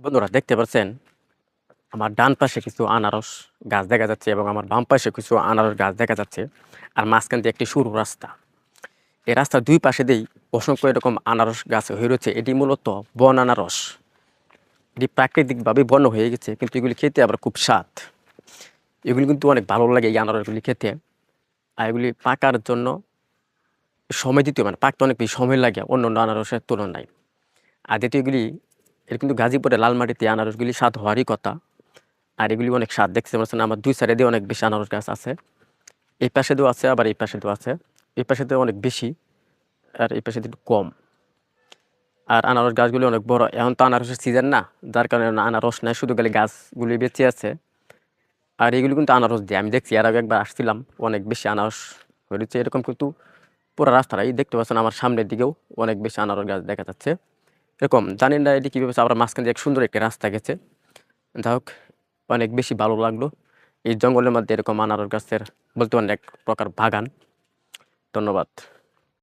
বন্ধুরা দেখতে পাচ্ছেন আমার ডান পাশে কিছু আনারস গাছ দেখা যাচ্ছে এবং আমার বাম পাশে কিছু আনারস গাছ দেখা যাচ্ছে। আর মাঝখান দিয়ে একটি সরু রাস্তা। এই রাস্তার দুই পাশে দিয়েই অসংখ্য এরকম আনারস গাছ হয়ে রয়েছে। এটি মূলত বন আনারস। এটি প্রাকৃতিকভাবে বন্য হয়ে গেছে, কিন্তু এগুলি খেতে আবার খুব স্বাদ। এগুলি কিন্তু অনেক ভালো লাগে এই আনারসগুলি খেতে। আর এগুলি পাকার জন্য সময় দিতে মানে পাকতে অনেক বেশি সময় লাগে অন্য অন্য আনারসের তুলনায়। আর দ্বিতীয় এটা কিন্তু গাজীপুরে লাল মাটিতে আনারসগুলি স্বাদ হওয়ারই কথা। আর এগুলি অনেক স্বাদ দেখতে পাচ্ছেন, আমার দুই সাইডে দিয়ে অনেক বেশি আনারস গাছ আছে। এই পাশে দিয়েও আছে, আবার এই পাশে দিয়েও আছে। এই পাশে দিয়ে অনেক বেশি, আর এই পাশে দিয়ে একটু কম। আর আনারস গাছগুলি অনেক বড়। এখন তো আনারসের সিজন না, যার কারণে আনারস নাই, শুধু খালি গাছগুলি বেঁচে আছে। আর এগুলি কিন্তু আনারস দিয়ে আমি দেখছি, এর আগে একবার আসছিলাম, অনেক বেশি আনারস হয়েছে এরকম। কিন্তু পুরো রাস্তাটাই দেখতে পাচ্ছেন, আমার সামনের দিকেও অনেক বেশি আনারস গাছ দেখা যাচ্ছে এরকম। জানেন না এটি কীভাবে আবার মাঝখান দিয়ে এক সুন্দর একটি রাস্তা গেছে। যাই হোক, অনেক বেশি ভালো লাগলো এই জঙ্গলের মধ্যে এরকম আনারস গাছের বলতে পারেন এক প্রকার বাগান। ধন্যবাদ।